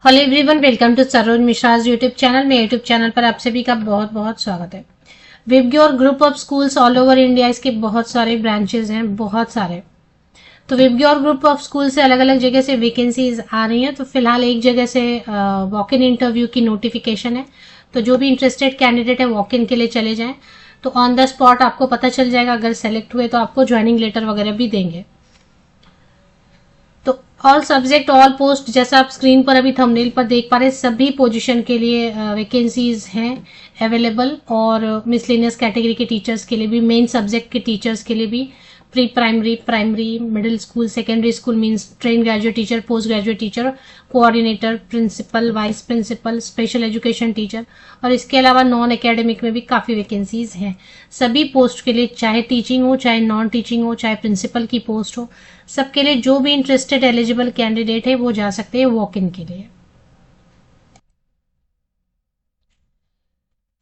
Hello everyone, welcome to Saroj Mishra's YouTube channel. मेरे YouTube channel पर आप सभी का बहुत बहुत स्वागत है। Vibgyor group of schools all over India, इसके बहुत सारे ब्रांचेस हैं, बहुत सारे। तो विबग्योर ग्रुप ऑफ स्कूल से अलग अलग जगह से वैकेंसीज आ रही हैं। तो फिलहाल एक जगह से वॉक इन इंटरव्यू की नोटिफिकेशन है। तो जो भी इंटरेस्टेड कैंडिडेट है वॉक इन के लिए चले जाएं। तो ऑन द स्पॉट आपको पता चल जाएगा, अगर सेलेक्ट हुए तो आपको ज्वाइनिंग लेटर वगैरह भी देंगे। तो ऑल सब्जेक्ट ऑल पोस्ट, जैसा आप स्क्रीन पर अभी थंबनेल पर देख पा रहे हैं, सभी पोजीशन के लिए वैकेंसीज हैं अवेलेबल। और मिसलेनियस कैटेगरी के टीचर्स के लिए भी, मेन सब्जेक्ट के टीचर्स के लिए भी, pre primary, primary, middle school, secondary school means train graduate teacher, post graduate teacher, coordinator, principal, vice principal, special education teacher, और इसके अलावा नॉन एकेडमिक में भी काफ़ी वैकेंसीज हैं सभी पोस्ट के लिए। चाहे टीचिंग हो, चाहे नॉन टीचिंग हो, चाहे प्रिंसिपल की पोस्ट हो, सबके लिए जो भी इंटरेस्टेड एलिजिबल कैंडिडेट है वो जा सकते हैं वॉक इन के लिए।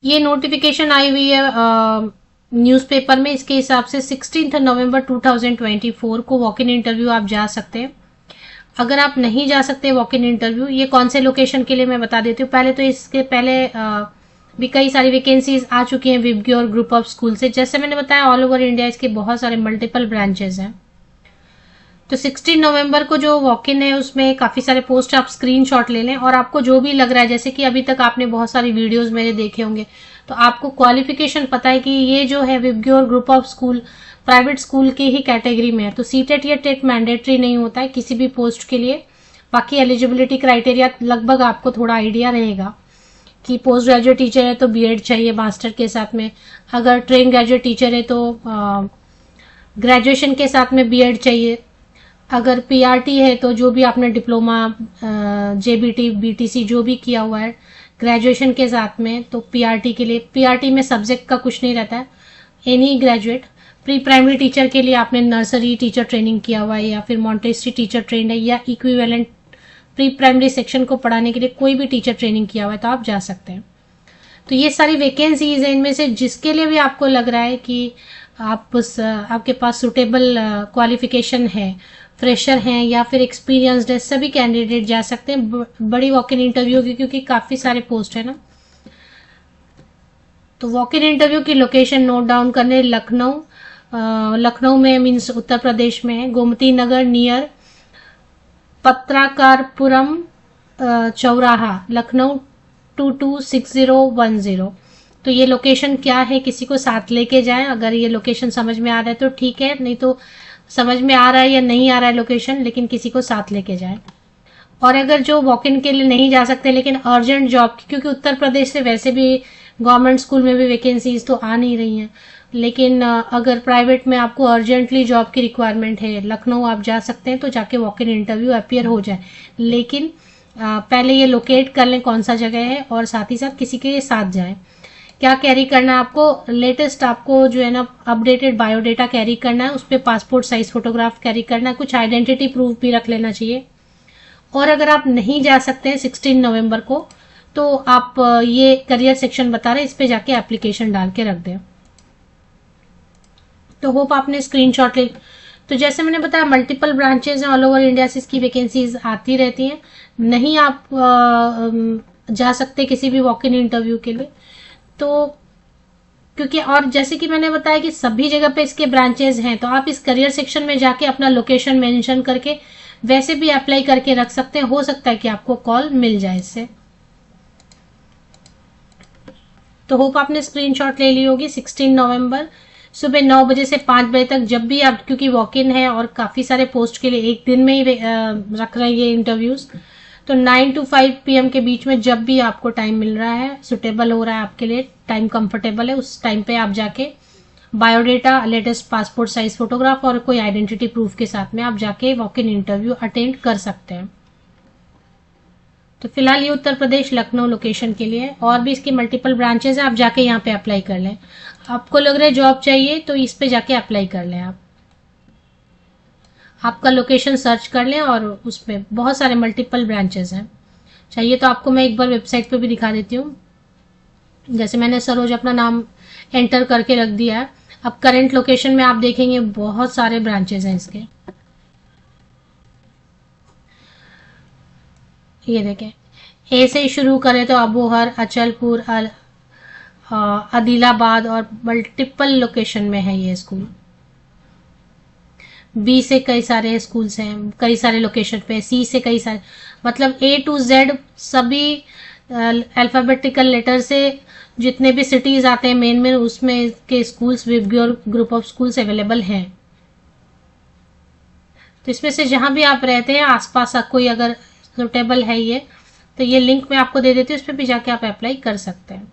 ये नोटिफिकेशन आई हुई है न्यूज़पेपर में। इसके हिसाब से 16 नवंबर 2024 को वॉक इन इंटरव्यू आप जा सकते हैं। अगर आप नहीं जा सकते वॉक इन इंटरव्यू, ये कौन से लोकेशन के लिए मैं बता देती हूँ। पहले तो इसके पहले भी कई सारी वैकेंसीज आ चुकी हैं विबग्योर ग्रुप ऑफ स्कूल से। जैसे मैंने बताया, ऑल ओवर इंडिया इसके बहुत सारे मल्टीपल ब्रांचेस हैं। तो 16 नवंबर को जो वॉक इन है उसमें काफी सारे पोस्ट आप स्क्रीनशॉट ले लें, और आपको जो भी लग रहा है, जैसे कि अभी तक आपने बहुत सारी वीडियोस मेरे देखे होंगे, तो आपको क्वालिफिकेशन पता है कि ये जो है Vibgyor group of school private school की ही कैटेगरी में है। तो सीटेट या टेट मैंडेटरी नहीं होता है किसी भी पोस्ट के लिए। बाकी एलिजिबिलिटी क्राइटेरिया लगभग आपको थोड़ा आइडिया रहेगा कि पोस्ट ग्रेजुएट टीचर है तो बीएड चाहिए मास्टर के साथ में। अगर ट्रेन ग्रेजुएट टीचर है तो ग्रेजुएशन के साथ में बीएड चाहिए। अगर पीआरटी है तो जो भी आपने डिप्लोमा, जेबीटी, बीटीसी जो भी किया हुआ है ग्रेजुएशन के साथ में, तो पीआरटी के लिए, पीआरटी में सब्जेक्ट का कुछ नहीं रहता है, any graduate. Pre primary teacher के लिए आपने नर्सरी टीचर ट्रेनिंग किया हुआ है, या फिर मॉन्टेसरी टीचर ट्रेंड है, या इक्विवेलेंट प्री प्राइमरी सेक्शन को पढ़ाने के लिए कोई भी टीचर ट्रेनिंग किया हुआ है, तो आप जा सकते हैं। तो ये सारी वैकेंसीज है, इनमें से जिसके लिए भी आपको लग रहा है कि आपके पास सुटेबल क्वालिफिकेशन है, फ्रेशर हैं या फिर एक्सपीरियंसड है, सभी कैंडिडेट जा सकते हैं। बड़ी वॉक इन इंटरव्यू की, क्योंकि काफी सारे पोस्ट है ना। तो वॉक इन इंटरव्यू की लोकेशन नोट डाउन करने, लखनऊ में मीन्स उत्तर प्रदेश में है, गोमती नगर नियर पत्राकारपुरम चौराहा, लखनऊ 226010। तो ये लोकेशन क्या है, किसी को साथ लेके जाएं। अगर ये लोकेशन समझ में आ रहा है तो ठीक है, नहीं तो समझ में आ रहा है या नहीं आ रहा है लोकेशन, लेकिन किसी को साथ लेके जाएं। और अगर जो वॉक इन के लिए नहीं जा सकते लेकिन अर्जेंट जॉब, क्योंकि उत्तर प्रदेश से वैसे भी गवर्नमेंट स्कूल में भी वैकेंसीज तो आ नहीं रही हैं, लेकिन अगर प्राइवेट में आपको अर्जेंटली जॉब की रिक्वायरमेंट है, लखनऊ आप जा सकते हैं, तो जाके वॉक इन इंटरव्यू अपियर हो जाए। लेकिन पहले ये लोकेट कर लें कौन सा जगह है, और साथ ही साथ किसी के साथ जाएं। क्या कैरी करना है आपको, लेटेस्ट आपको जो है ना अपडेटेड बायोडेटा कैरी करना है, उस पर पासपोर्ट साइज फोटोग्राफ कैरी करना है, कुछ आइडेंटिटी प्रूफ भी रख लेना चाहिए। और अगर आप नहीं जा सकते हैं 16 नवंबर को, तो आप ये करियर सेक्शन बता रहे हैं, इस पे जाके एप्लीकेशन डाल के रख दें। तो होप आपने स्क्रीनशॉट ले। तो जैसे मैंने बताया, मल्टीपल ब्रांचेज हैं ऑल ओवर इंडिया से, इसकी वैकेंसीज आती रहती हैं। नहीं आप जा सकते किसी भी वॉक इन इंटरव्यू के लिए, तो क्योंकि, और जैसे कि मैंने बताया कि सभी जगह पे इसके ब्रांचेज हैं, तो आप इस करियर सेक्शन में जाके अपना लोकेशन मेंशन करके वैसे भी अप्लाई करके रख सकते हैं। हो सकता है कि आपको कॉल मिल जाए इससे। तो होप आपने स्क्रीनशॉट ले ली होगी। 16 नवंबर सुबह 9 बजे से 5 बजे तक, जब भी आप, क्योंकि वॉक इन है और काफी सारे पोस्ट के लिए एक दिन में ही रख रहे हैं ये इंटरव्यूज, तो 9 to 5 PM के बीच में जब भी आपको टाइम मिल रहा है, सुटेबल हो रहा है आपके लिए, टाइम कंफर्टेबल है, उस टाइम पे आप जाके biodata, latest passport size photograph और कोई आइडेंटिटी प्रूफ के साथ में आप जाके वॉक इन इंटरव्यू अटेंड कर सकते हैं। तो फिलहाल ये उत्तर प्रदेश लखनऊ लोकेशन के लिए, और भी इसकी मल्टीपल ब्रांचेज हैं, आप जाके यहाँ पे अप्लाई कर लें। आपको लग रहा है जॉब चाहिए तो इस पे जाके अप्लाई कर लें। आप आपका लोकेशन सर्च कर लें, और उसमें बहुत सारे मल्टीपल ब्रांचेस हैं। चाहिए तो आपको मैं एक बार वेबसाइट पे भी दिखा देती हूँ। जैसे मैंने सरोज अपना नाम एंटर करके रख दिया है। अब करंट लोकेशन में आप देखेंगे बहुत सारे ब्रांचेस हैं इसके। ये देखें, ए से शुरू करें तो अबोहर, अचलपुर, आदिलाबाद और मल्टीपल लोकेशन में है ये स्कूल। बी से कई सारे स्कूल्स हैं, कई सारे लोकेशन पे। सी से कई सारे, मतलब A to Z सभी अल्फाबेटिकल लेटर से जितने भी सिटीज आते हैं मेन में, उसमें के schools, VIBGYOR group of schools available हैं। तो इसमें से जहां भी आप रहते हैं आसपास कोई अगर सुटेबल है ये, तो ये लिंक मैं आपको दे देती हूँ, उस पर भी जाके आप अप्लाई कर सकते हैं।